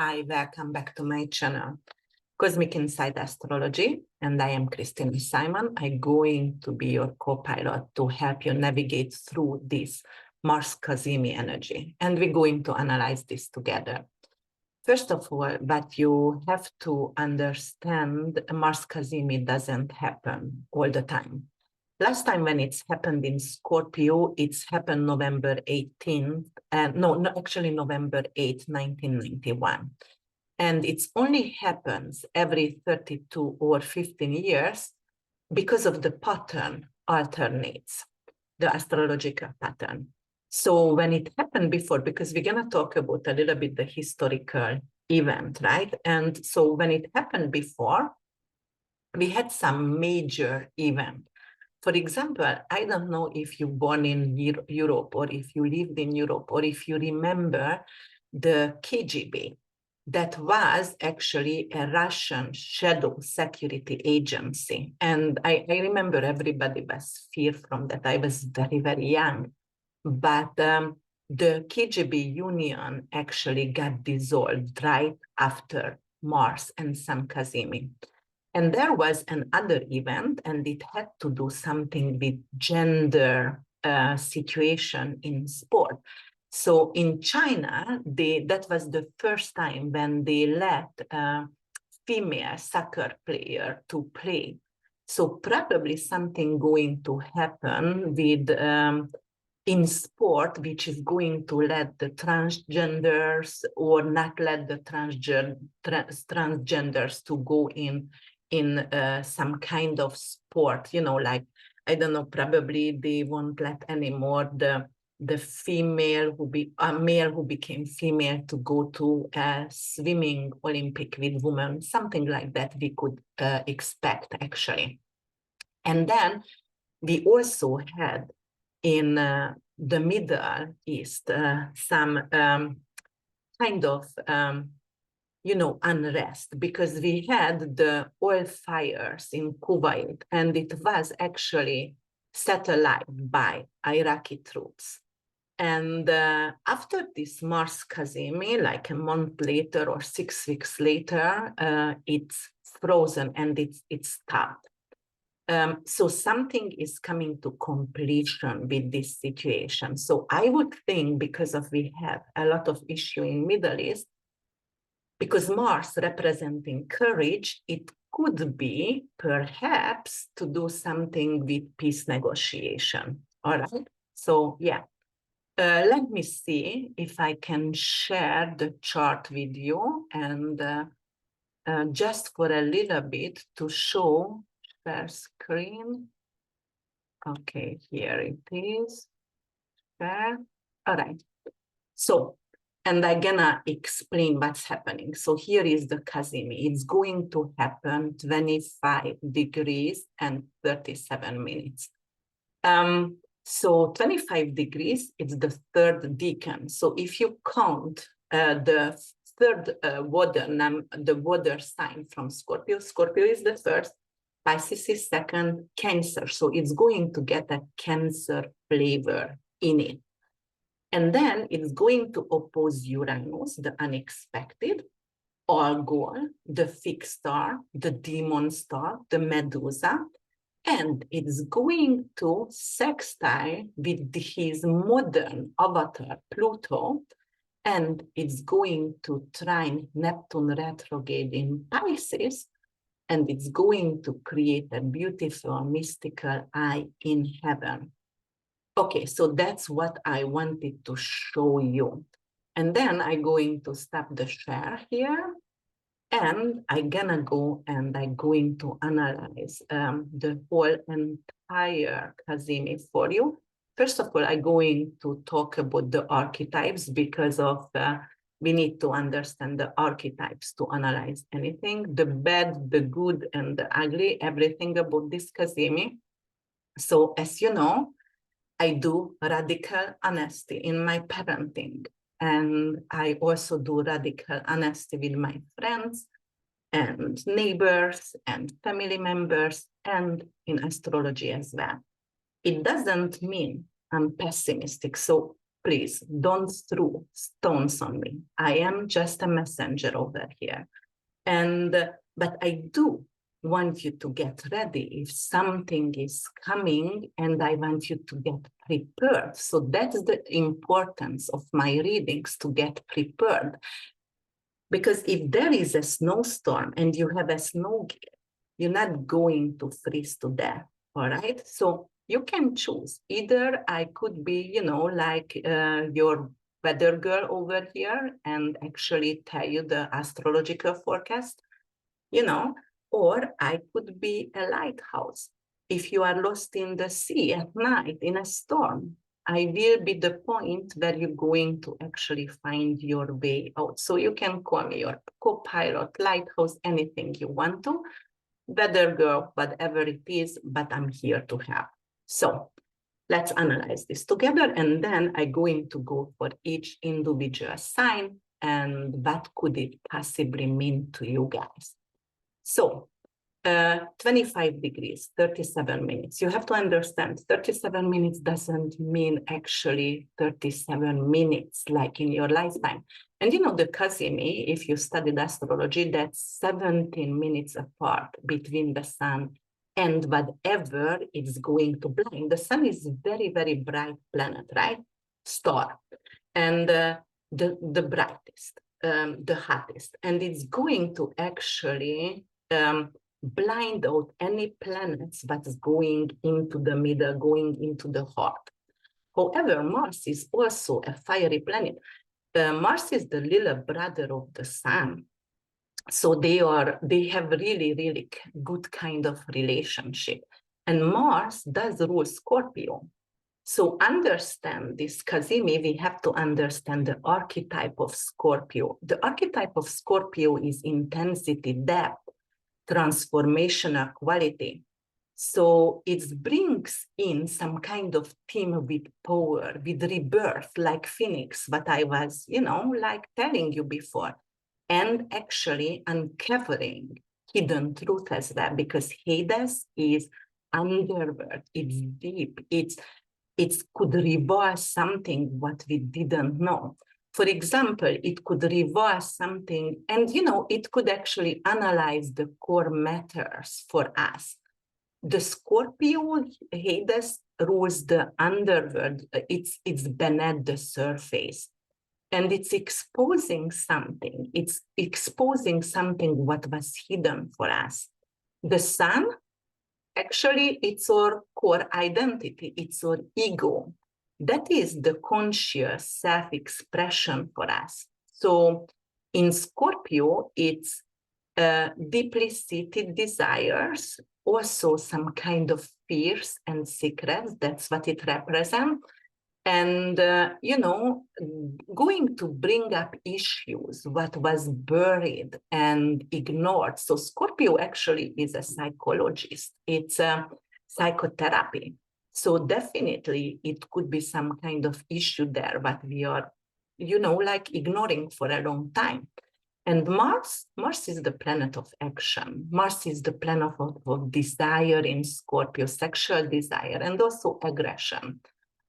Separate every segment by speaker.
Speaker 1: Hi, welcome back to my channel, Cosmic Insight Astrology, and I am Krisztina Simon. I'm going to be your co-pilot to help you navigate through this Mars Cazimi energy, and we're going to analyze this together. First of all, what you have to understand, Mars Cazimi doesn't happen all the time. Last time when it's happened in Scorpio, it's happened November 18th, actually November 8th, 1991. And it only happens every 32 or 15 years because of the pattern alternates, the astrological pattern. So when it happened before, because we're going to talk about a little bit the historical event, right? And so when it happened before, we had some major event. For example, I don't know if you're born in Europe or if you lived in Europe or if you remember the KGB. That was actually a Russian shadow security agency. And I remember everybody was feared from that. I was very, very young. But the KGB Union actually got dissolved right after Mars and Sun Cazimi. And there was another event, and it had to do something with gender situation in sport. So in China, that was the first time when they let a female soccer player to play. So probably something going to happen with in sport, which is going to let the transgenders or not let the transgenders to go in some kind of sport, like, I don't know, probably they won't let anymore the female male who became female to go to a swimming Olympic with women, something like that we could expect actually. And then we also had in the Middle East some kind of unrest, because we had the oil fires in Kuwait, and it was actually set alight by Iraqi troops. And after this Mars Cazimi, like a month later or 6 weeks later, it's frozen and it's stopped. So something is coming to completion with this situation. So I would think, because we have a lot of issue in Middle East, because Mars representing courage, it could be perhaps to do something with peace negotiation. All right. So yeah, let me see if I can share the chart with you, and just for a little bit to show share screen. Okay, here it is. Share. All right. So, and I'm gonna explain what's happening. So here is the Cazimi. It's going to happen 25 degrees and 37 minutes. So 25 degrees, it's the third decan. So if you count the third the water sign from Scorpio, Scorpio is the first, Pisces is second, Cancer. So it's going to get a Cancer flavor in it. And then it's going to oppose Uranus, the unexpected, Algol, the fixed star, the demon star, the Medusa, and it's going to sextile with his modern avatar, Pluto, and it's going to trine Neptune retrograde in Pisces, and it's going to create a beautiful mystical eye in heaven. Okay, so that's what I wanted to show you. And then I'm going to stop the share here, and I'm gonna go and I'm going to analyze the whole entire Cazimi for you. First of all, I'm going to talk about the archetypes, because of we need to understand the archetypes to analyze anything, the bad, the good, and the ugly, everything about this Cazimi. So as you know, I do radical honesty in my parenting, and I also do radical honesty with my friends and neighbors and family members, and in astrology as well. It doesn't mean I'm pessimistic. So please don't throw stones on me. I am just a messenger over here. But I do want you to get ready if something is coming, and I want you to get prepared. So that's the importance of my readings, to get prepared. Because if there is a snowstorm and you have a snow gear, you're not going to freeze to death, all right? So you can choose. Either I could be, you know, like your weather girl over here and actually tell you the astrological forecast, you know, or I could be a lighthouse. If you are lost in the sea at night in a storm, I will be the point where you're going to actually find your way out. So you can call me your co-pilot, lighthouse, anything you want to, weather girl, whatever it is, but I'm here to help. So let's analyze this together, and then I'm going to go for each individual sign and what could it possibly mean to you guys. So 25 degrees, 37 minutes. You have to understand 37 minutes doesn't mean actually 37 minutes like in your lifetime. And you know, the Cazimi, if you studied astrology, that's 17 minutes apart between the sun and whatever it's going to blind. The sun is very, very bright planet, right? Star. And the brightest, the hottest. And it's going to actually blind out any planets that's going into the middle, going into the heart. However, Mars is also a fiery planet. Mars is the little brother of the sun. So they have really, really good kind of relationship. And Mars does rule Scorpio. So understand this, Cazimi, we have to understand the archetype of Scorpio. The archetype of Scorpio is intensity, depth, transformational quality. So it brings in some kind of theme with power, with rebirth, like Phoenix, what I was, you know, like telling you before, and actually uncovering hidden truth as well, because Hades is underworld, it's deep, it could reveal something what we didn't know. For example, it could reveal something, and you know, it could actually analyze the core matters for us. The Scorpio, Hades, rules the underworld. It's beneath the surface. And it's exposing something. It's exposing something what was hidden for us. The sun, actually, it's our core identity. It's our ego. That is the conscious self-expression for us. So in Scorpio, it's deeply seated desires, also some kind of fears and secrets. That's what it represents. And, you know, going to bring up issues, what was buried and ignored. So Scorpio actually is a psychologist. It's a psychotherapy. So definitely it could be some kind of issue there, but we are, you know, like ignoring for a long time. And Mars is the planet of action. Mars is the planet of desire in Scorpio, sexual desire, and also aggression.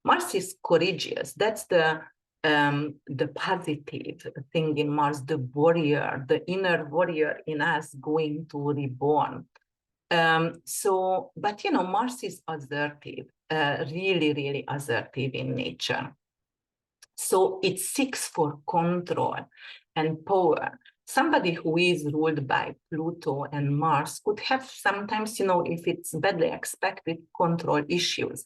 Speaker 1: Mars is courageous. That's the positive thing in Mars, the warrior, the inner warrior in us going to reborn. But you know, Mars is assertive, really, really assertive in nature. So it seeks for control and power. Somebody who is ruled by Pluto and Mars could have sometimes, you know, if it's badly expected, control issues.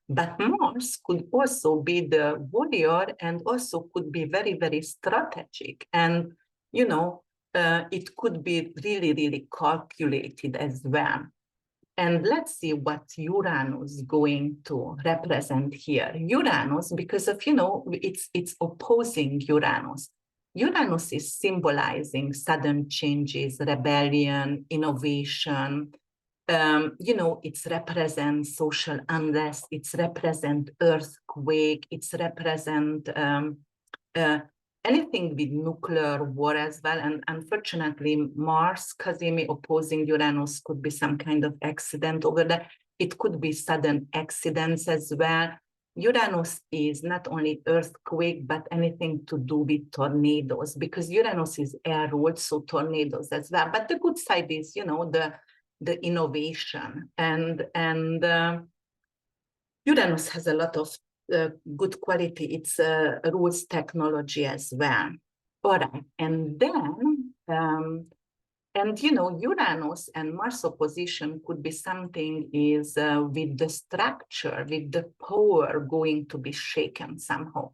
Speaker 1: But Mars could also be the warrior and also could be very, very strategic. And, you know, it could be really, really calculated as well. And let's see what Uranus is going to represent here. Uranus, because of, you know, it's opposing Uranus. Uranus is symbolizing sudden changes, rebellion, innovation. You know, it's represent social unrest, it's represent earthquake, it's represent anything with nuclear war as well. And unfortunately, Mars, Cazimi opposing Uranus could be some kind of accident over there. It could be sudden accidents as well. Uranus is not only earthquake, but anything to do with tornadoes, because Uranus is air ruled, so tornadoes as well. But the good side is, you know, the innovation, and Uranus has a lot of good quality. It's rules technology as well. All right, and then and you know, Uranus and Mars opposition could be something is with the structure, with the power going to be shaken somehow.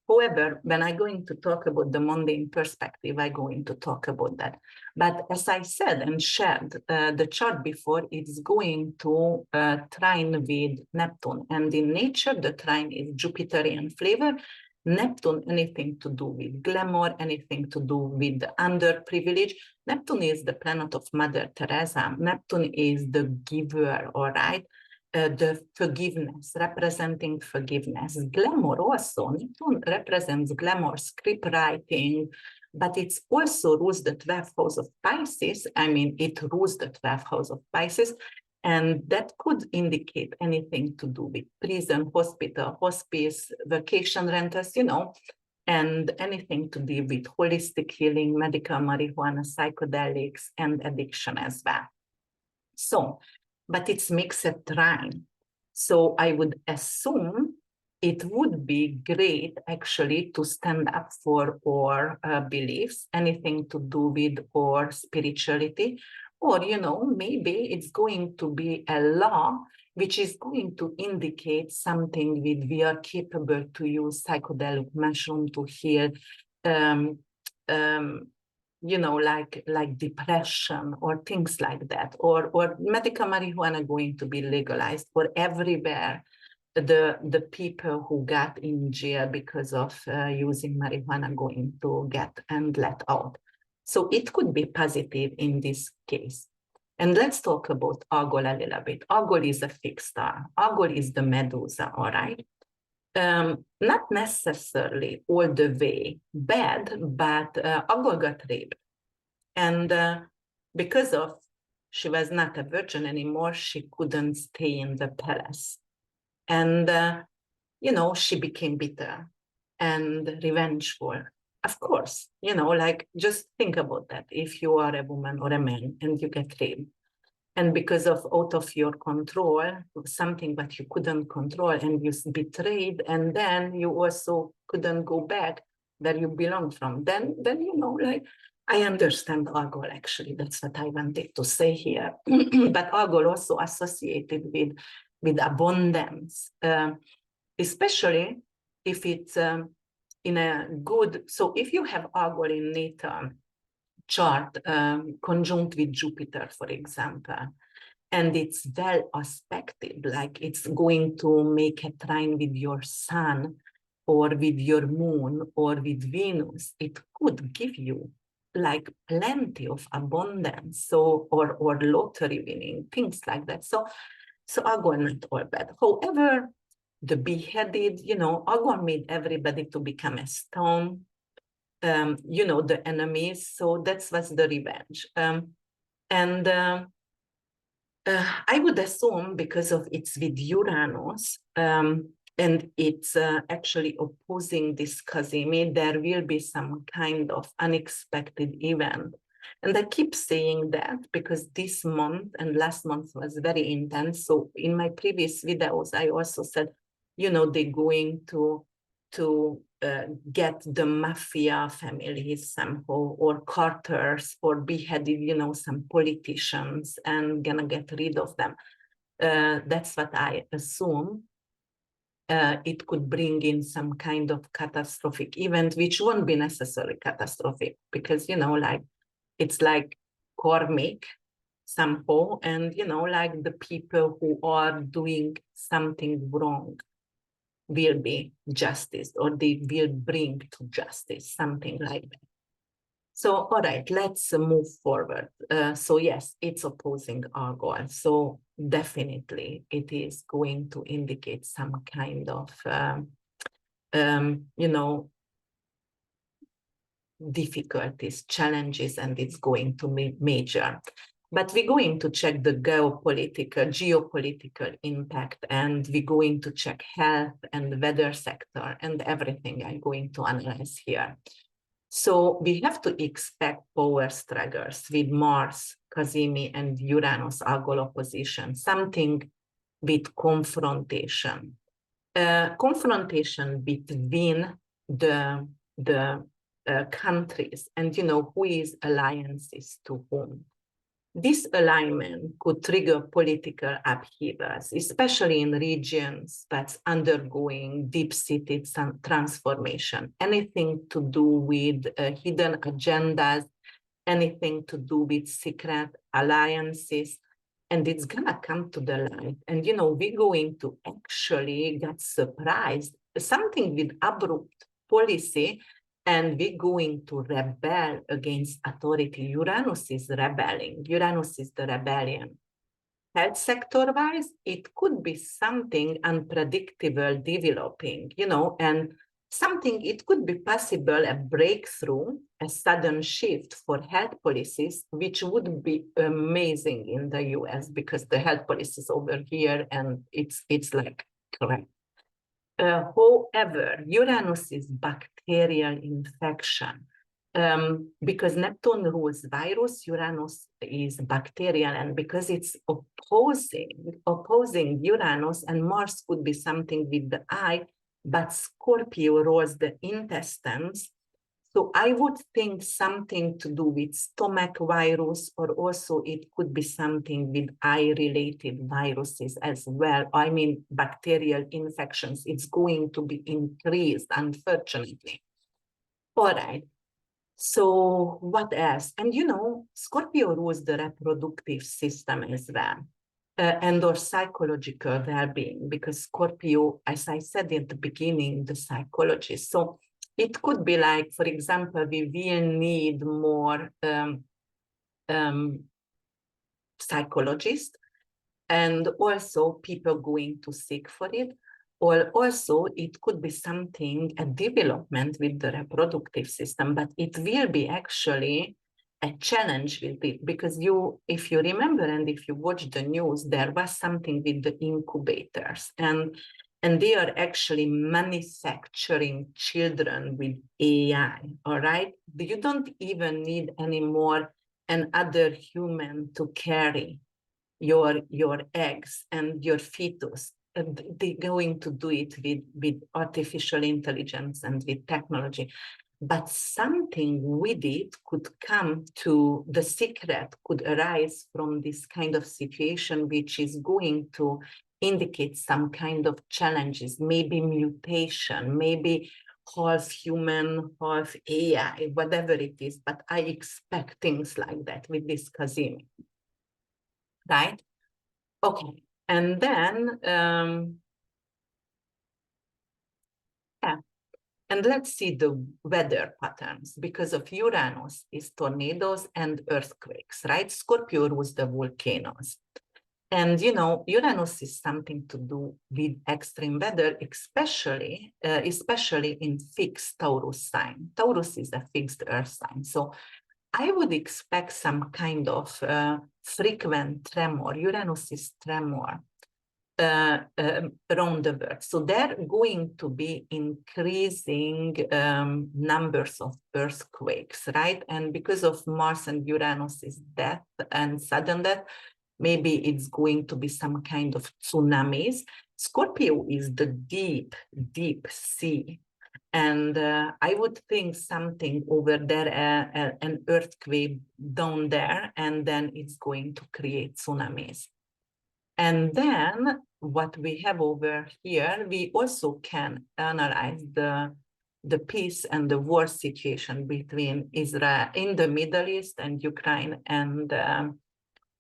Speaker 1: However, when I'm going to talk about the mundane perspective, I'm going to talk about that. But as I said and shared the chart before, it's going to trine with Neptune. And in nature, the trine is Jupiterian flavor. Neptune, anything to do with glamour, anything to do with underprivileged. Neptune is the planet of Mother Teresa. Neptune is the giver, all right? The forgiveness, representing forgiveness. Glamour also, Neptune represents glamour, script writing, but it's also rules the 12th house of Pisces. I mean, it rules the 12th house of Pisces, and that could indicate anything to do with prison, hospital, hospice, vacation rentals, you know, and anything to do with holistic healing, medical marijuana, psychedelics, and addiction as well. So, but it's mixed trine. So I would assume it would be great actually to stand up for our beliefs, anything to do with our spirituality, or, you know, maybe it's going to be a law which is going to indicate something with we are capable to use psychedelic mushroom to heal you know, like depression or things like that, or medical marijuana going to be legalized for everywhere. The people who got in jail because of using marijuana going to get and let out. So it could be positive in this case. And let's talk about Algol a little bit. Algol is a fixed star. Algol is the Medusa, all right? Not necessarily all the way bad, but Algol got raped. And because of she was not a virgin anymore, she couldn't stay in the palace. And, you know, she became bitter and revengeful. Of course, you know, like just think about that. If you are a woman or a man and you get raped, and because of out of your control, something that you couldn't control, and you betrayed, and then you also couldn't go back where you belong from, then you know, like, I understand Algol, actually. That's what I wanted to say here. But Algol also associated with abundance, especially if it's in a good, so if you have Algol in natal chart conjunct with Jupiter, for example, and it's well aspected, like it's going to make a trine with your sun or with your moon or with Venus, it could give you like plenty of abundance, so or lottery winning, things like that. So Algol not all bad. However, the beheaded, you know, Algol made everybody to become a stone, you know, the enemies. So that was the revenge. I would assume because of it's with Uranus, and it's actually opposing this Cazimi, there will be some kind of unexpected event. And I keep saying that because this month and last month was very intense. So in my previous videos, I also said, you know, they're going to get the mafia families somehow, or Carters, or beheaded, you know, some politicians, and gonna get rid of them. That's what I assume. It could bring in some kind of catastrophic event, which won't be necessarily catastrophic, because, you know, like, it's like karmic somehow, and, you know, like the people who are doing something wrong will be justice, or they will bring to justice, something like that. So, all right, let's move forward. So yes, it's opposing Algol. So definitely it is going to indicate some kind of, you know, difficulties, challenges, and it's going to be major. But we're going to check the geopolitical impact, and we're going to check health and weather sector and everything I'm going to analyze here. So we have to expect power struggles with Mars, Cazimi, and Uranus algol opposition, something with confrontation. Confrontation between the countries, and who is alliances to whom. This alignment could trigger political upheavals, especially in regions that's undergoing deep-seated transformation. Anything to do with hidden agendas, anything to do with secret alliances, and it's gonna come to the light. And we're going to actually get surprised, something with abrupt policy, and we're going to rebel against authority. Uranus is rebelling. Uranus is the rebellion. Health sector-wise, it could be something unpredictable developing, and something, it could be possible, a breakthrough, a sudden shift for health policies, which would be amazing in the US, because the health policies over here, and it's like correct. However, Uranus is bacterial infection. Because Neptune rules virus, Uranus is bacterial, and because it's opposing Uranus, and Mars could be something with the eye, but Scorpio rules the intestines. So I would think something to do with stomach virus, or also it could be something with eye-related viruses as well. I mean, bacterial infections, it's going to be increased, unfortunately. All right. So what else? And Scorpio rules the reproductive system as well, and or psychological well-being, because Scorpio, as I said at the beginning, the psychologist. So it could be like, for example, we will need more psychologists, and also people going to seek for it. Or also it could be something, a development with the reproductive system, but it will be actually a challenge with it, because if you remember, and if you watch the news, there was something with the incubators, and they are actually manufacturing children with AI, all right? You don't even need anymore another human to carry your eggs and your fetus. They're going to do it with artificial intelligence and with technology. But something with it could come to, the secret could arise from this kind of situation, which is going to indicate some kind of challenges, maybe mutation, maybe half human, half AI, whatever it is. But I expect things like that with this Cazimi, right? Okay, and then, yeah. And let's see the weather patterns, because of Uranus is tornadoes and earthquakes, right? Scorpio rules the volcanoes. And, Uranus is something to do with extreme weather, especially in fixed Taurus sign. Taurus is a fixed earth sign. So I would expect some kind of frequent tremor. Uranus is tremor around the world. So they're going to be increasing numbers of earthquakes, right? And because of Mars and Uranus is death and sudden death, maybe it's going to be some kind of tsunamis. Scorpio is the deep, deep sea. And I would think something over there, an earthquake down there, and then it's going to create tsunamis. And then what we have over here, we also can analyze the peace and the war situation between Israel in the Middle East and Ukraine and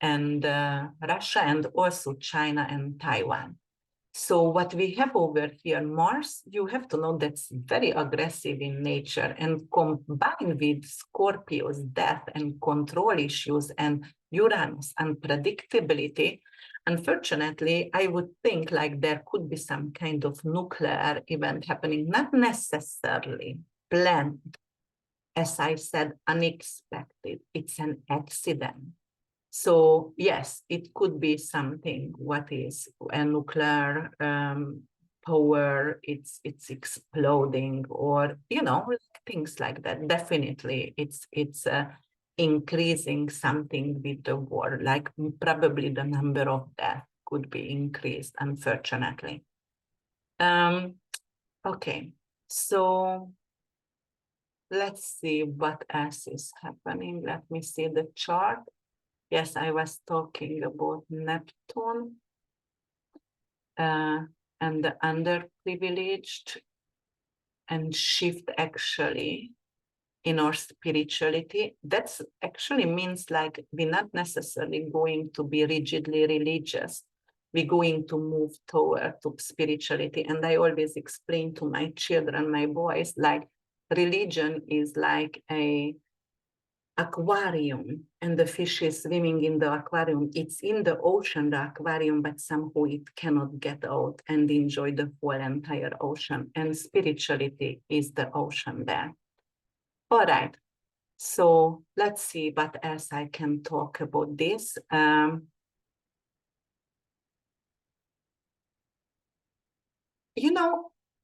Speaker 1: Russia, and also China and Taiwan. So what we have over here, Mars, you have to know that's very aggressive in nature, and combined with Scorpio's death and control issues and Uranus unpredictability, unfortunately, I would think like there could be some kind of nuclear event happening, not necessarily planned, as I said, unexpected. It's an accident. So yes, it could be something. What is a nuclear power? It's exploding, or things like that. Definitely, it's increasing something with the war. Like probably the number of deaths could be increased, unfortunately. Okay, so let's see what else is happening. Let me see the chart. Yes, I was talking about Neptune and the underprivileged and shift actually in our spirituality. That's actually means like we're not necessarily going to be rigidly religious. We're going to move toward to spirituality. And I always explain to my children, my boys, like religion is like a aquarium, and the fish is swimming in the aquarium. It's in the ocean, the aquarium, but somehow it cannot get out and enjoy the whole entire ocean. And spirituality is the ocean there. All right. So let's see what else I can talk about this.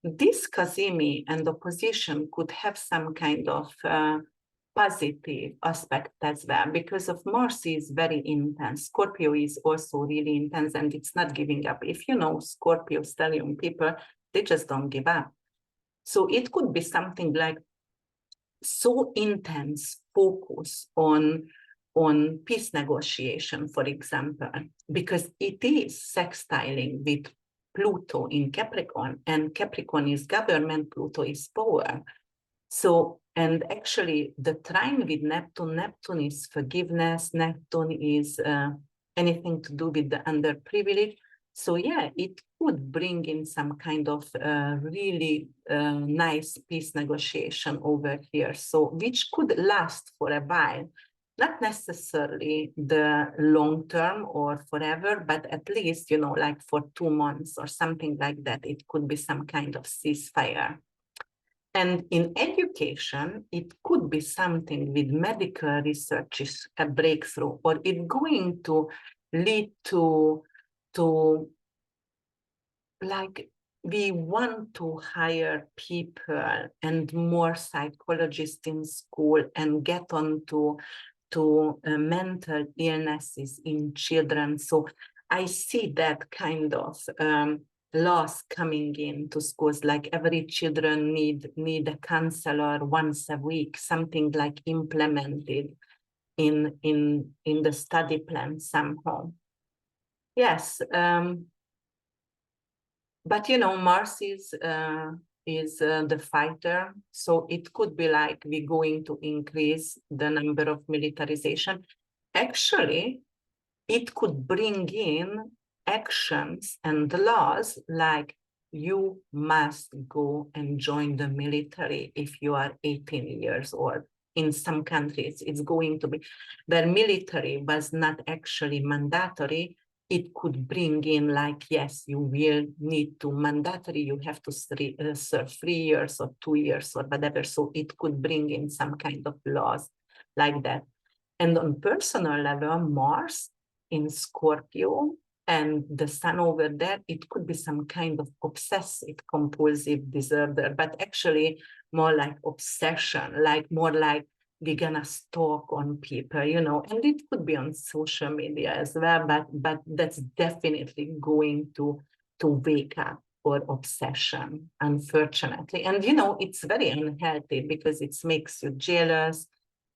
Speaker 1: This Cazimi and opposition could have some kind of positive aspect as well, because of Mars is very intense. Scorpio is also really intense, and it's not giving up. If you know Scorpio stellium people, they just don't give up. So it could be something like so intense focus on peace negotiation, for example, because it is sextiling with Pluto in Capricorn, and Capricorn is government, Pluto is power. So, and actually the trine with Neptune is forgiveness, Neptune is anything to do with the underprivileged. So yeah, it could bring in some kind of really nice peace negotiation over here. So which could last for a while, not necessarily the long term or forever, but at least, like for 2 months or something like that, it could be some kind of ceasefire. And in education, it could be something with medical research is a breakthrough, or it's going to lead to like we want to hire people and more psychologists in school and get on to mental illnesses in children. So I see that kind of laws coming into schools, like every children need a counselor once a week, something like implemented in the study plan somehow. Yes, but Mars is the fighter, so it could be like we're going to increase the number of militarization. Actually, it could bring in actions and laws like you must go and join the military if you are 18 years old. In some countries, it's going to be the military was not actually mandatory. It could bring in like, yes, you will need to mandatory, you have to serve 3 years or 2 years or whatever. So it could bring in some kind of laws like that. And on personal level, Mars in Scorpio and the sun over there, it could be some kind of obsessive compulsive disorder, but actually more like obsession, like more like we're gonna stalk on people, and it could be on social media as well, but that's definitely going to wake up for obsession, unfortunately. And it's very unhealthy because it makes you jealous,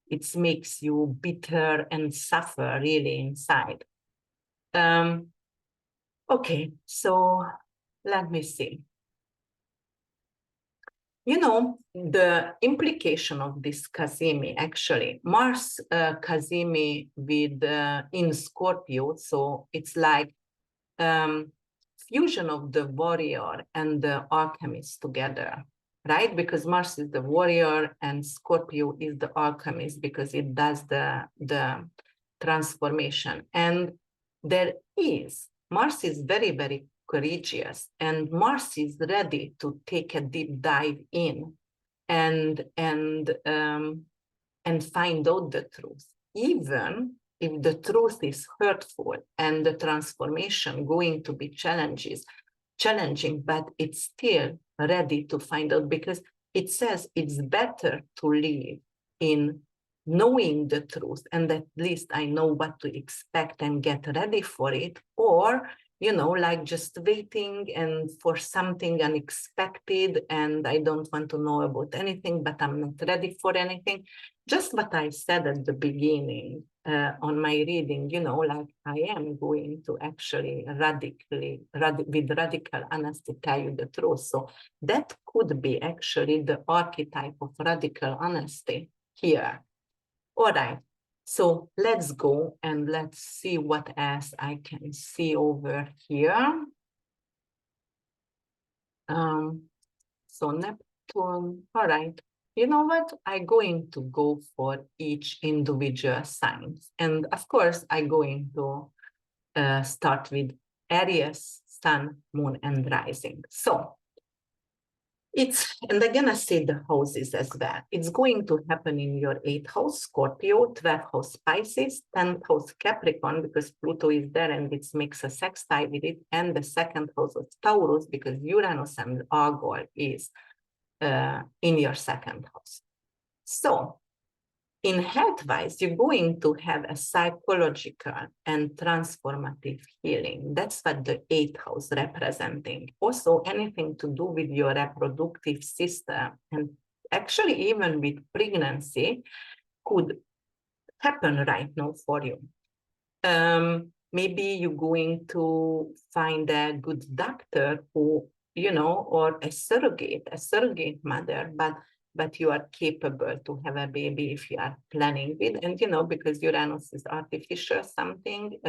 Speaker 1: it makes you bitter and suffer really inside. Okay, so let me see. The implication of this Cazimi, actually, Mars Cazimi with in Scorpio, so it's like fusion of the warrior and the alchemist together, right? Because Mars is the warrior and Scorpio is the alchemist because it does the transformation. And Mars is very, very courageous, and Mars is ready to take a deep dive in and find out the truth, even if the truth is hurtful and the transformation going to be challenging, but it's still ready to find out, because it says it's better to live in knowing the truth, and at least I know what to expect and get ready for it, or like just waiting and for something unexpected, and I don't want to know about anything, but I'm not ready for anything. Just what I said at the beginning on my reading, like I am going to actually with radical honesty tell you the truth. So that could be actually the archetype of radical honesty here. All right. So let's go and let's see what else I can see over here. So Neptune, all right. You know what? I'm going to go for each individual signs. And of course, I'm going to start with Aries, Sun, Moon, and Rising. So and I'm gonna say the houses as well. It's going to happen in your 8th house, Scorpio, 12th house, Pisces, 10th house, Capricorn, because Pluto is there and it makes a sextile with it, and the 2nd house of Taurus, because Uranus and Argol is in your 2nd house. So in health-wise, you're going to have a psychological and transformative healing. That's what the 8th house representing. Also, anything to do with your reproductive system, and actually even with pregnancy, could happen right now for you. Maybe you're going to find a good doctor who, or a surrogate mother, but you are capable to have a baby if you are planning with, and because Uranus is artificial something,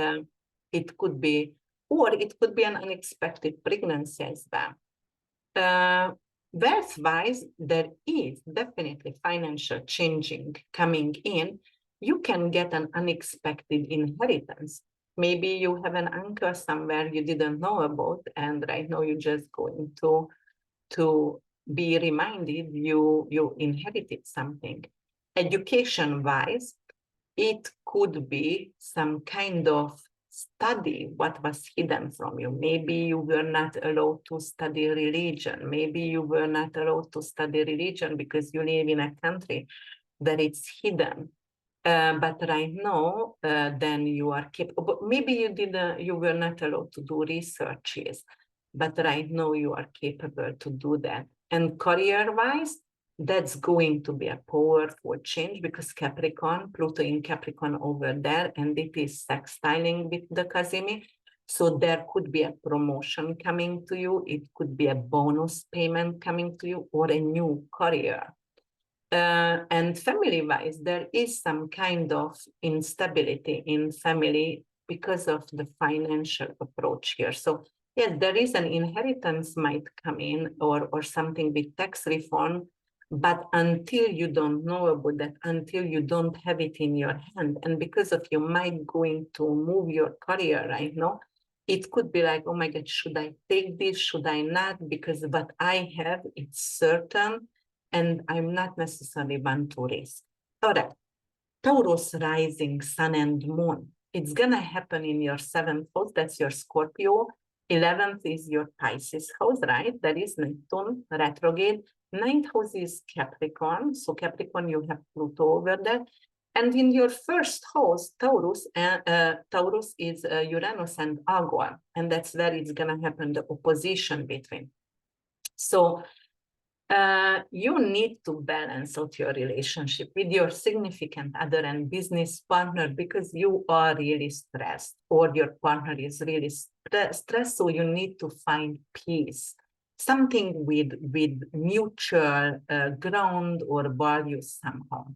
Speaker 1: it could be, or it could be an unexpected pregnancy as well. Wealth-wise, there is definitely financial changing coming in. You can get an unexpected inheritance. Maybe you have an uncle somewhere you didn't know about, and right now you're just going to be reminded you inherited something. Education-wise, it could be some kind of study what was hidden from you. Maybe you were not allowed to study religion. Maybe you were not allowed to study religion because you live in a country that it's hidden. But right now, then you are capable. Maybe you were not allowed to do researches, but right now you are capable to do that. And career-wise, that's going to be a powerful change, because Capricorn, Pluto in Capricorn over there, and it is sextiling with the Cazimi. So there could be a promotion coming to you. It could be a bonus payment coming to you, or a new career. And family-wise, there is some kind of instability in family because of the financial approach here. So yes, there is an inheritance might come in, or something with tax reform, but until you don't know about that, until you don't have it in your hand, and because of you might going to move your career right now, it could be like, oh my God, should I take this? Should I not? Because what I have, it's certain, and I'm not necessarily one to risk. All right, Taurus rising, Sun and Moon. It's gonna happen in your 7th house, that's your Scorpio. 11th is your Pisces house, right? That is Neptune retrograde. 9th house is Capricorn. So Capricorn, you have Pluto over there. And in your 1st house, Taurus, Taurus is Uranus and Agua. And that's where it's gonna happen, the opposition between. So you need to balance out your relationship with your significant other and business partner, because you are really stressed, or your partner is really stressed. So you need to find peace, something with mutual ground or values somehow.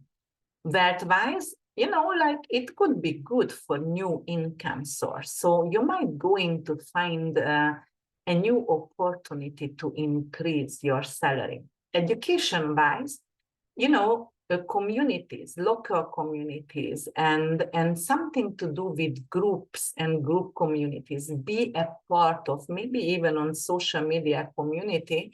Speaker 1: Wealth-wise, like it could be good for new income source. So you might going to find a new opportunity to increase your salary. Education-wise, communities, local communities, and something to do with groups and group communities. Be a part of, maybe even on social media community,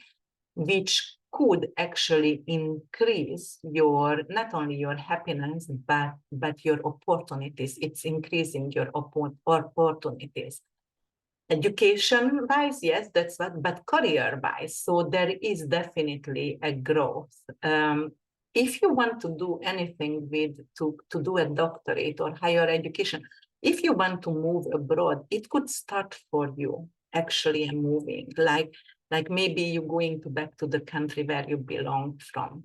Speaker 1: which could actually increase your, not only your happiness, but your opportunities. It's increasing your opportunities. Education-wise, yes, that's what, but career-wise, so there is definitely a growth. If you want to do anything to do a doctorate or higher education, if you want to move abroad, it could start for you actually moving, like maybe you're going back to the country where you belong from.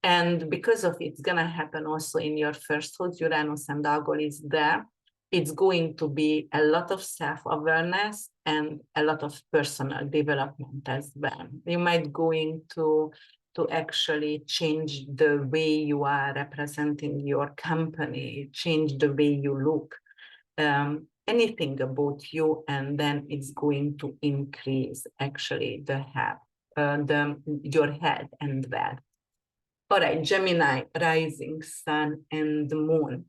Speaker 1: And because of it's gonna happen also in your first house, Uranus and Algol is there. It's going to be a lot of self-awareness and a lot of personal development as well. You might going to actually change the way you are representing your company, change the way you look, anything about you, and then it's going to increase actually your head and wealth. All right, Gemini, rising sun and the moon.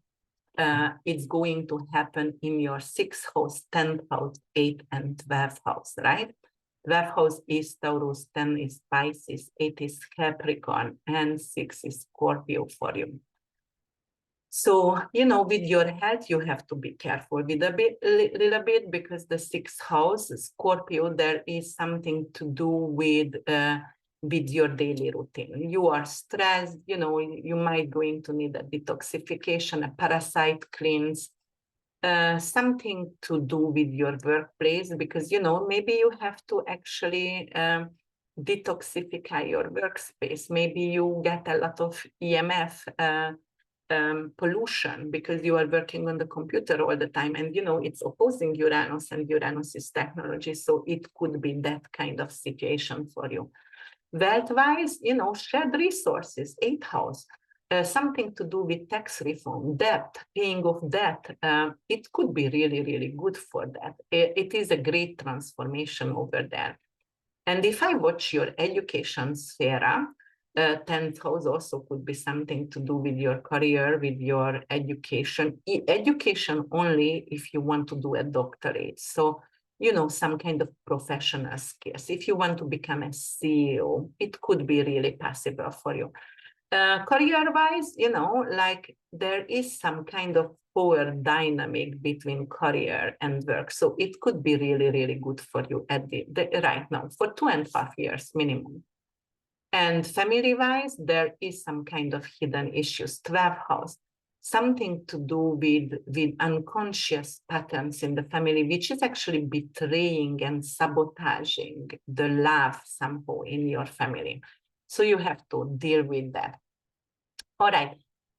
Speaker 1: It's going to happen in your 6th house, 10th house, 8th and 12th house, right? 12th house is Taurus, 10 is Pisces, 8 is Capricorn, and 6 is Scorpio for you. So, with your health, you have to be careful with a little bit, because the 6th house, Scorpio, there is something to do with your daily routine. You are stressed, you might going to need a detoxification, a parasite cleanse, something to do with your workplace, because, maybe you have to actually detoxify your workspace. Maybe you get a lot of EMF, pollution, because you are working on the computer all the time, and it's opposing Uranus, and Uranus is technology, so it could be that kind of situation for you. Wealth-wise, shared resources, 8th house, something to do with tax reform, debt, paying off debt. It could be really, really good for that. It is a great transformation over there. And if I watch your education sphere, 10th house also could be something to do with your career, with your education. Education only if you want to do a doctorate. So, some kind of professional skills. If you want to become a CEO, it could be really possible for you. Career-wise, there is some kind of power dynamic between career and work. So it could be really, really good for you at right now, for 2.5 years minimum. And family-wise, there is some kind of hidden issues. 12th house, something to do with unconscious patterns in the family, which is actually betraying and sabotaging the love somehow in your family. So you have to deal with that. All right,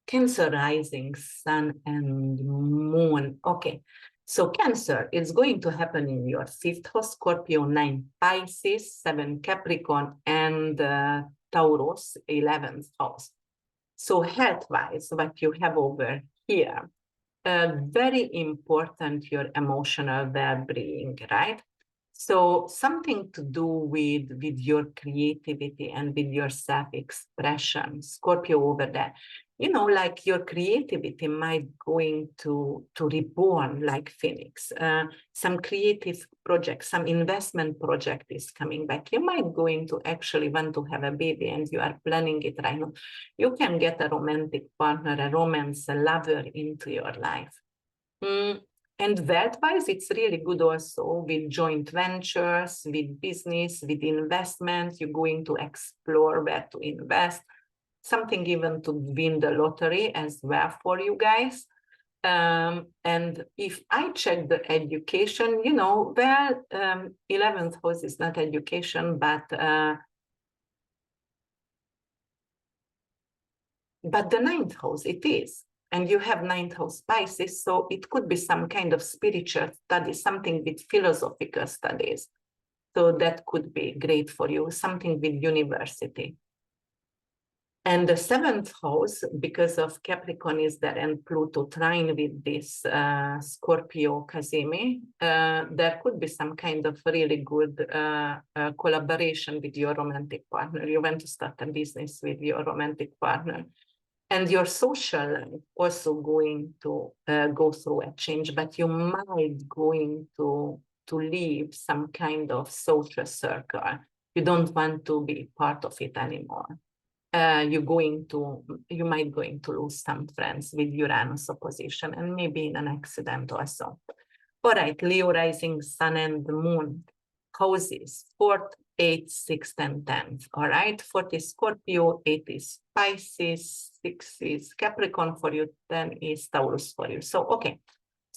Speaker 1: Cancer, rising sun and moon. Okay, so Cancer is going to happen in your 5th house, Scorpio, 9 Pisces, 7 Capricorn, and Taurus, 11th house. So health-wise, what you have over here, very important, your emotional well-being, right? So something to do with your creativity and with your self-expression, Scorpio over there. Like your creativity might going to reborn like Phoenix. Some creative project, some investment project is coming back. You might going to actually want to have a baby, and you are planning it right now. You can get a romantic partner, a romance, a lover into your life. And wealth-wise, it's really good also with joint ventures, with business, with investments. You're going to explore where to invest, something even to win the lottery as well for you guys. And if I check the education, 11th house is not education, but the 9th house, it is. And you have 9th house Pisces, so it could be some kind of spiritual studies, something with philosophical studies. So that could be great for you, something with university. And the 7th house, because of Capricorn is there and Pluto trine with this Scorpio Cazimi, there could be some kind of really good collaboration with your romantic partner. You want to start a business with your romantic partner. And your social life also going to go through a change, but you might going to leave some kind of social circle. You don't want to be part of it anymore. You might going to lose some friends with Uranus opposition, and maybe in an accident also. All right, Leo rising, sun and the moon, houses, 4th, 8th, 6th, and 10th. All right, 4th is Scorpio, 8th is Pisces, 6th is Capricorn for you, 10th is Taurus for you. So, okay,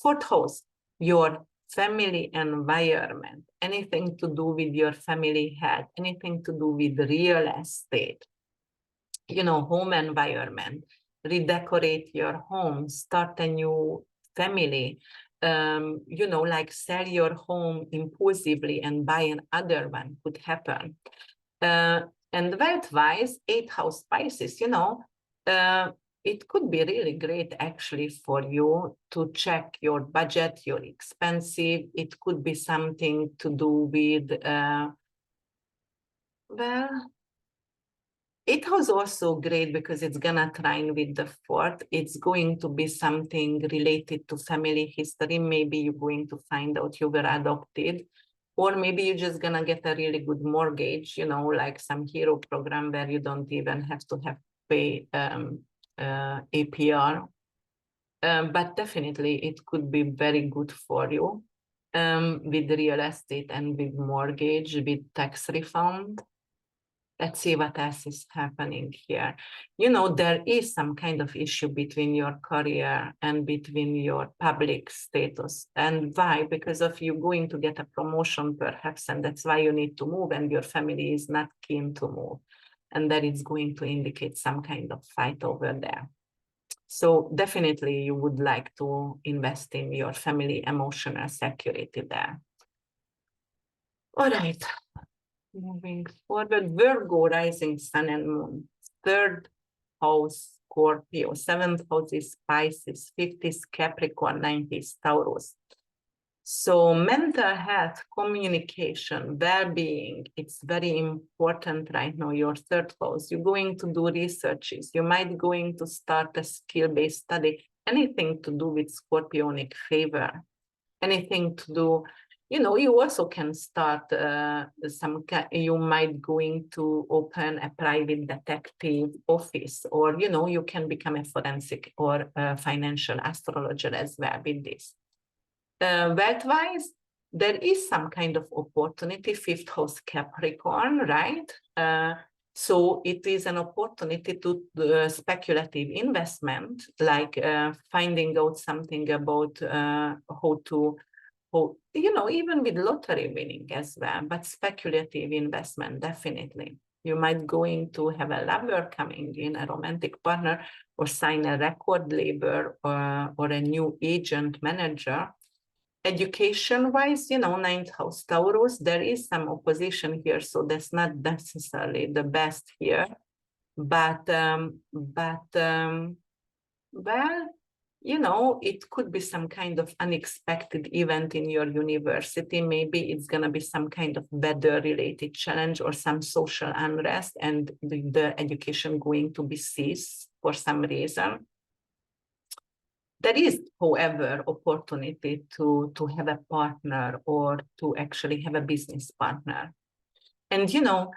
Speaker 1: 4th house, your family environment, anything to do with your family health, anything to do with real estate, you know, home environment, redecorate your home, start a new family, you know, like sell your home impulsively and buy another one could happen. And wealth-wise, 8th house Pisces, you know, it could be really great actually for you to check your budget, your expensive. It could be something to do with, well, it was also great because it's gonna trine with the 4th. It's going to be something related to family history. Maybe you're going to find out you were adopted, or maybe you're just gonna get a really good mortgage, you know, like some hero program where you don't even have to pay APR. But definitely it could be very good for you with real estate and with mortgage, with tax refund. Let's see what else is happening here. You know, there is some kind of issue between your career and between your public status. And why? Because of you going to get a promotion perhaps, and that's why you need to move, and your family is not keen to move. And that is going to indicate some kind of fight over there. So definitely you would like to invest in your family emotional security there. All right. Moving forward, Virgo rising, sun and moon, 3rd house Scorpio, 7th house is Pisces, 5th is Capricorn, 9th is Taurus. So mental health, communication, well-being, it's very important right now, your 3rd house. You're going to do researches. You might going to start a skill-based study, anything to do with Scorpionic favor, anything to do. You know, you also can start you might going to open a private detective office, or, you know, you can become a forensic or a financial astrologer as well with this. Wealth-wise, there is some kind of opportunity, 5th house Capricorn, right? So it is an opportunity to speculative investment, like finding out something about you know, even with lottery winning as well, but speculative investment, definitely. You might going to have a lover coming in, a romantic partner, or sign a record label or a new agent manager. Education-wise, you know, 9th house Taurus, there is some opposition here, so that's not necessarily the best here. But well, you know, it could be some kind of unexpected event in your university. Maybe it's going to be some kind of weather-related challenge or some social unrest, and the education going to be ceased for some reason. There is, however, opportunity to have a partner or to actually have a business partner. And, you know,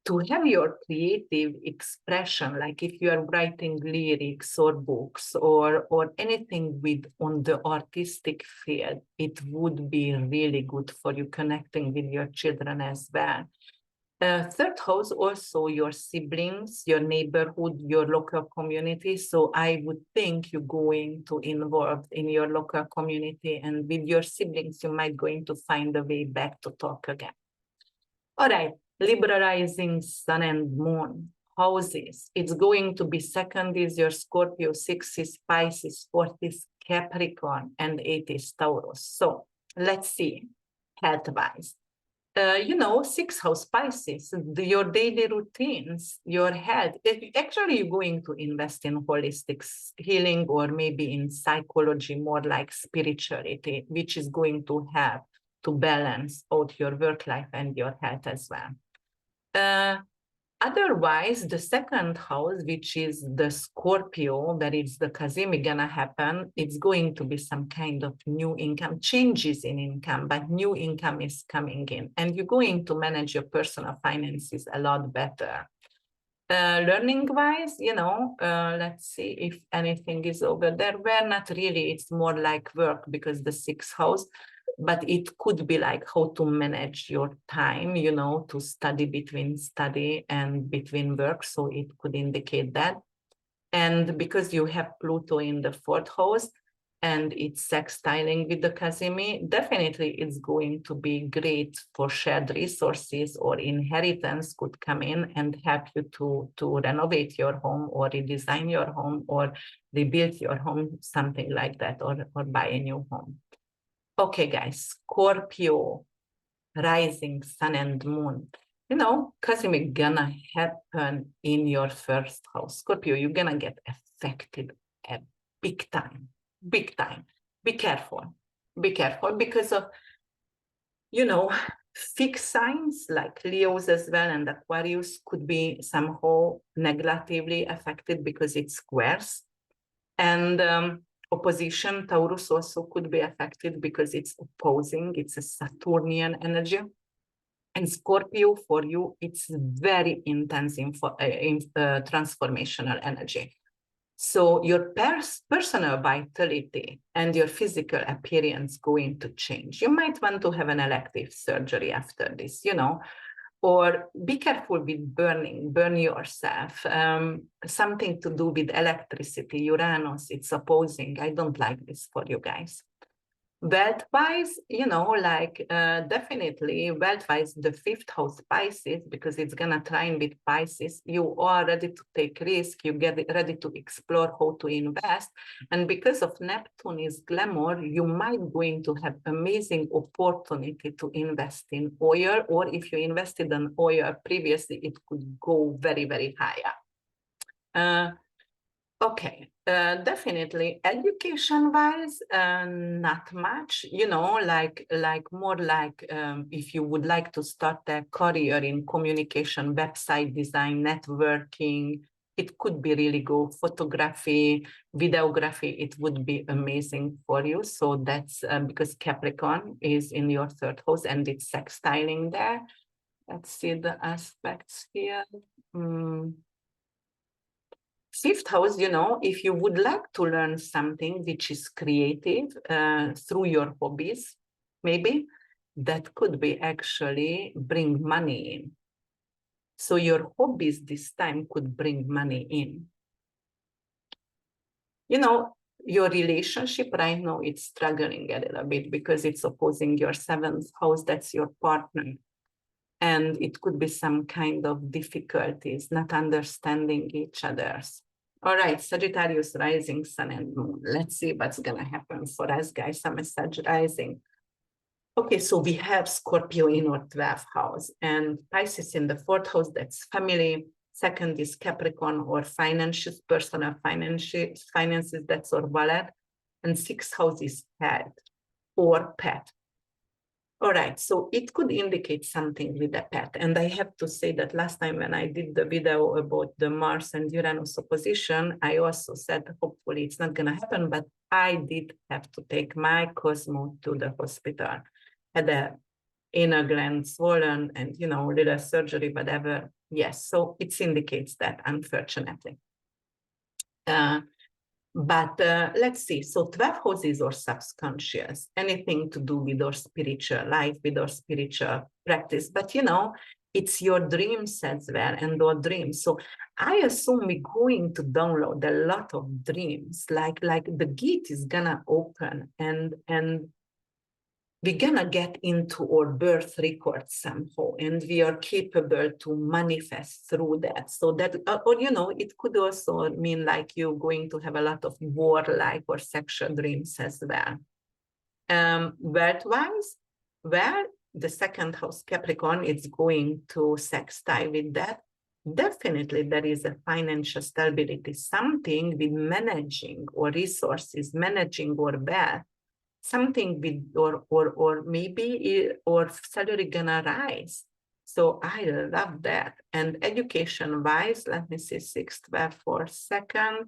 Speaker 1: to have your creative expression, like if you are writing lyrics or books or anything with on the artistic field, it would be really good for you connecting with your children as well. 3rd house, also your siblings, your neighborhood, your local community. So I would think you're going to involve in your local community, and with your siblings, you might going to find a way back to talk again. All right. Libra rising, sun and moon, houses. It's going to be 2nd is your Scorpio, 6th is Pisces, 4th is Capricorn, and 8th is Taurus. So let's see, health-wise. You know, 6th house Pisces, your daily routines, your health. Actually, you're going to invest in holistic healing, or maybe in psychology, more like spirituality, which is going to help to balance out your work life and your health as well. Otherwise, the second house, which is the Scorpio, that is the Cazimi gonna happen, it's going to be some kind of new income, changes in income, but new income is coming in. And you're going to manage your personal finances a lot better. Learning-wise, let's see if anything is over there. Well, not really. It's more like work because the sixth house, but it could be like how to manage your time, to study between study and between work. So it could indicate that. And because you have Pluto in the fourth house and it's sextiling with the Cazimi, definitely it's going to be great for shared resources, or inheritance could come in and help you to renovate your home or redesign your home or rebuild your home, something like that, or buy a new home. Okay, guys, Scorpio, rising sun and moon. Cazimi gonna happen in your first house. Scorpio, you're gonna get affected at big time. Big time. Be careful. Be careful because of, fixed signs like Leos as well and Aquarius could be somehow negatively affected because it's squares. And opposition, Taurus also could be affected because it's opposing. It's a Saturnian energy. And Scorpio, for you, it's very intense transformational energy. So your personal vitality and your physical appearance going to change. You might want to have an elective surgery after this, or be careful with burn yourself. Something to do with electricity, Uranus, it's opposing. I don't like this for you guys. Wealth-wise, definitely wealth-wise, the fifth house Pisces, because it's gonna trine with Pisces, you are ready to take risk, you get ready to explore how to invest. And because of Neptune is glamour, you might going to have amazing opportunity to invest in oil, or if you invested in oil previously, it could go very, very higher. Okay, definitely education-wise, not much, more like if you would like to start a career in communication, website design, networking, it could be really good. Photography, videography, it would be amazing for you. So that's because Capricorn is in your third house and it's sextiling there. Let's see the aspects here. Fifth house, if you would like to learn something which is creative through your hobbies, maybe that could be actually bring money in. So your hobbies this time could bring money in. Your relationship right now, it's struggling a little bit because it's opposing your seventh house, that's your partner. And it could be some kind of difficulties, not understanding each other's. All right, Sagittarius, rising, sun and moon. Let's see what's gonna happen for us, guys. I'm a Sag rising. Okay, so we have Scorpio in our 12th house and Pisces in the 4th house, that's family. Second is Capricorn or finances, personal finances, that's our wallet. And 6th house is health or pet. All right, so it could indicate something with the pet. And I have to say that last time when I did the video about the Mars and Uranus opposition, I also said, hopefully it's not gonna happen, but I did have to take my Cosmo to the hospital. Had a inner gland swollen and, little surgery, whatever. Yes, so it indicates that, unfortunately. But let's see, so 12 houses or subconscious, anything to do with our spiritual life, with our spiritual practice. But it's your dreams as well and our dreams. So I assume we're going to download a lot of dreams, like the gate is gonna open and we're gonna get into our birth record somehow, and we are capable to manifest through that. So that, it could also mean like you're going to have a lot of warlike or sexual dreams as well. Wealth-wise, well, the second house Capricorn is going to sextile with that. Definitely there is a financial stability, something with managing or resources, managing or wealth. Something with or maybe or salary gonna rise. So I love that. And education-wise, let me see, 6-12 for a second.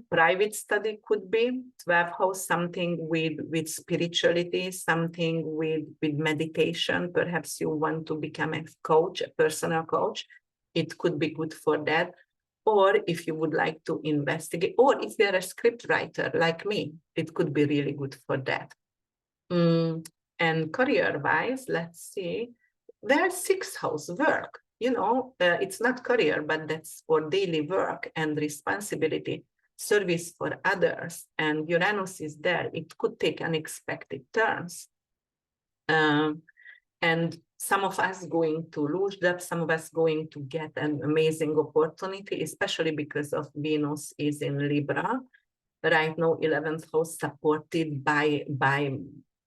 Speaker 1: Private study could be 12th house, something with spirituality, something with meditation. Perhaps you want to become a coach, a personal coach. It could be good for that. Or if you would like to investigate, or if you're a script writer like me, it could be really good for that. And career-wise, let's see, there's 6th house work. You know, it's not career, but that's for daily work and responsibility, service for others. And Uranus is there. It could take unexpected turns. And some of us going to lose that, some of us going to get an amazing opportunity, especially because of Venus is in Libra. Right now, 11th house supported by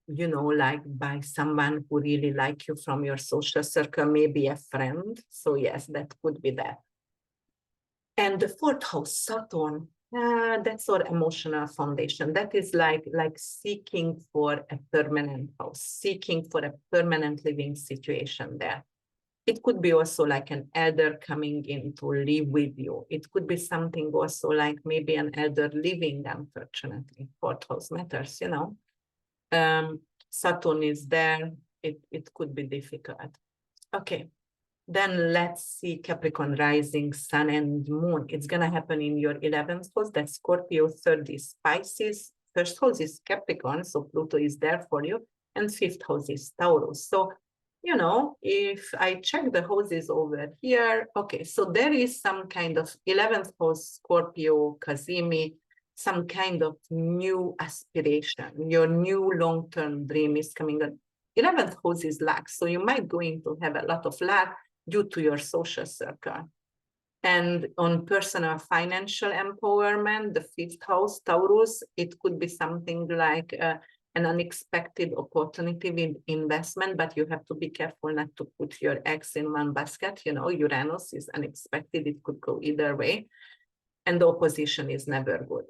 Speaker 1: you know, like by someone who really like you from your social circle, maybe a friend. So yes, that could be that. And the 4th house, Saturn, that's our emotional foundation. That is like seeking for a permanent house, seeking for a permanent living situation there. It could be also like an elder coming in to live with you. It could be something also like maybe an elder living, unfortunately. 4th house matters, you know. Saturn is there. It could be difficult. Okay. Then let's see Capricorn rising, sun and moon. It's going to happen in your 11th house. That's Scorpio. 3rd is Pisces. 1st house is Capricorn. So Pluto is there for you. And 5th house is Taurus. So, you know, if I check the houses over here, okay, so there is some kind of 11th house, Scorpio, Cazimi, some kind of new aspiration. Your new long-term dream is coming up. 11th house is luck. So you might going to have a lot of luck due to your social circle. And on personal financial empowerment, the 5th house, Taurus, it could be something like an unexpected opportunity with investment, but you have to be careful not to put your eggs in one basket. You know, Uranus is unexpected. It could go either way. And the opposition is never good.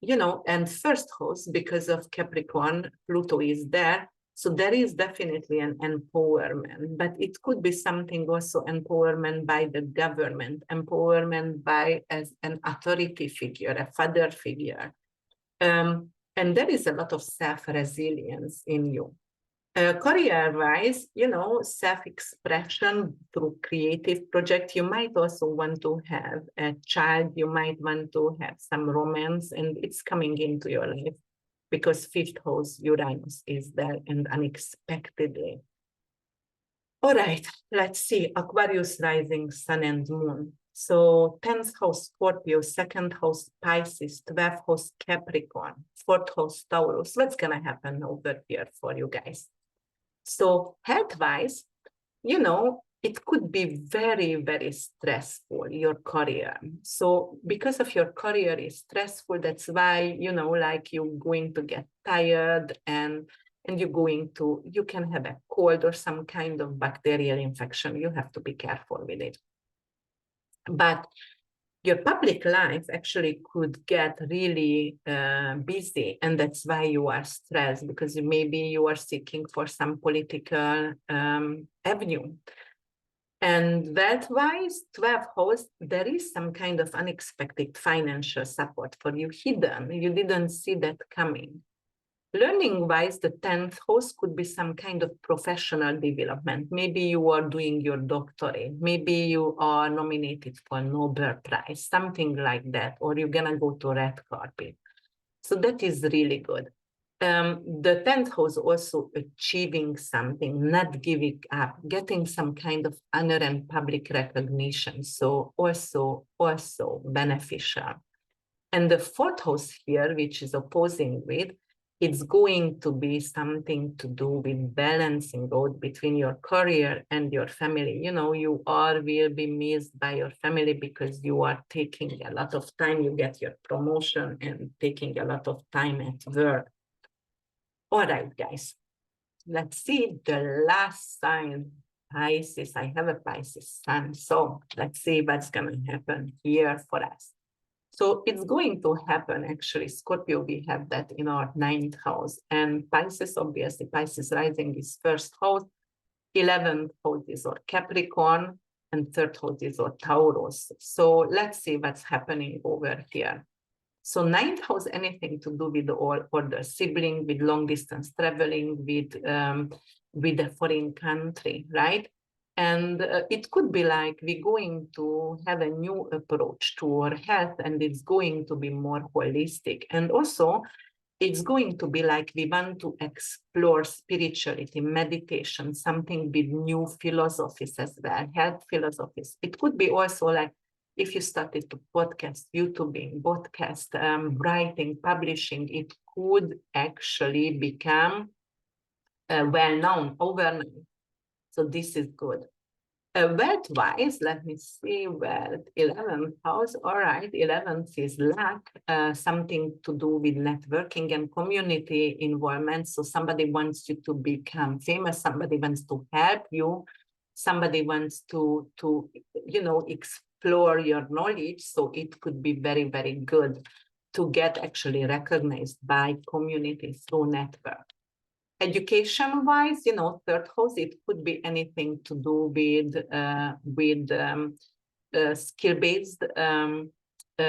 Speaker 1: You know, and 1st house, because of Capricorn, Pluto is there. So there is definitely an empowerment, but it could be something also empowerment by the government, empowerment by as an authority figure, a father figure. And there is a lot of self-resilience in you. Career-wise, you know, self-expression through creative project. You might also want to have a child. You might want to have some romance, and it's coming into your life because 5th house Uranus is there and unexpectedly. All right, let's see. Aquarius rising, sun and moon. So 10th house Scorpio, 2nd house Pisces, 12th house Capricorn, 4th house Taurus. What's going to happen over here for you guys? So health-wise, you know, it could be very, very stressful, your career. So because of your career is stressful, that's why, you know, like you're going to get tired and you can have a cold or some kind of bacterial infection. You have to be careful with it. But your public life actually could get really busy, and that's why you are stressed, because maybe you are seeking for some political avenue. And that wise, 12th house, there is some kind of unexpected financial support for you hidden. You didn't see that coming. Learning-wise, the 10th house could be some kind of professional development. Maybe you are doing your doctorate. Maybe you are nominated for a Nobel Prize, something like that, or you're going to go to red carpet. So that is really good. The 10th house also achieving something, not giving up, getting some kind of honor and public recognition. So also beneficial. And the 4th house here, which is opposing with, it's going to be something to do with balancing out between your career and your family. You know, you all will be missed by your family because you are taking a lot of time. You get your promotion and taking a lot of time at work. All right, guys, let's see the last sign, Pisces. I have a Pisces sun. So let's see what's going to happen here for us. So it's going to happen, actually. Scorpio, we have that in our 9th house. And Pisces, obviously, Pisces rising is 1st house. 11th house is or Capricorn, and 3rd house is or Taurus. So let's see what's happening over here. So 9th house, anything to do with all other sibling, with long distance traveling, with a foreign country, right? And it could be like we're going to have a new approach to our health, and it's going to be more holistic. And also, it's going to be like we want to explore spirituality, meditation, something with new philosophies as well, health philosophies. It could be also like if you started to podcast, YouTubing, podcast, writing, publishing, it could actually become well-known overnight. So this is good. Wealth-wise, let me see, wealth, 11th house. All right, 11th is luck, something to do with networking and community involvement. So somebody wants you to become famous, somebody wants to help you, somebody wants to explore your knowledge. So it could be very, very good to get actually recognized by community through network. Education-wise, 3rd house, it could be anything to do with skill-based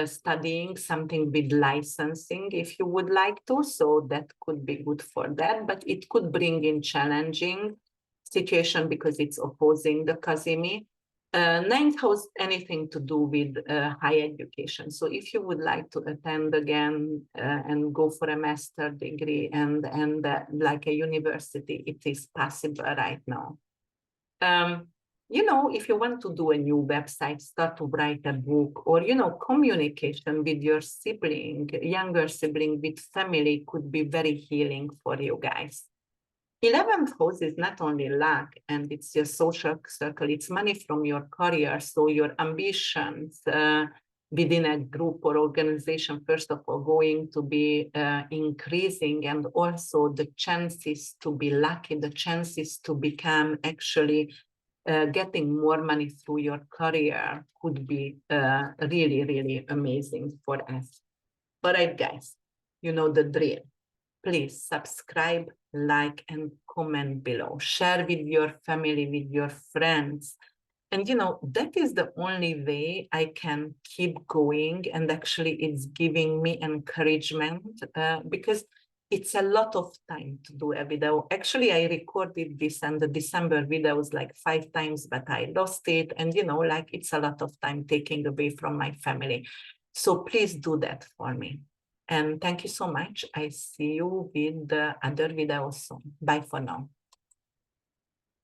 Speaker 1: studying, something with licensing, if you would like to. So that could be good for that, but it could bring in challenging situation because it's opposing the Cazimi. 9th house, anything to do with higher education. So if you would like to attend again and go for a master degree and like a university, it is possible right now. If you want to do a new website, start to write a book, or, communication with your sibling, younger sibling, with family could be very healing for you guys. 11th house is not only luck and it's your social circle, it's money from your career. So your ambitions within a group or organization, first of all, going to be increasing, and also the chances to be lucky, the chances to become actually getting more money through your career could be really, really amazing for us. All right, guys, you know the drill. Please subscribe, like, and comment below. Share with your family, with your friends. And, that is the only way I can keep going. And actually, it's giving me encouragement because it's a lot of time to do a video. Actually, I recorded this and the December videos like 5 times, but I lost it. And, it's a lot of time taking away from my family. So please do that for me. And thank you so much. I see you with the other videos soon. Bye for now.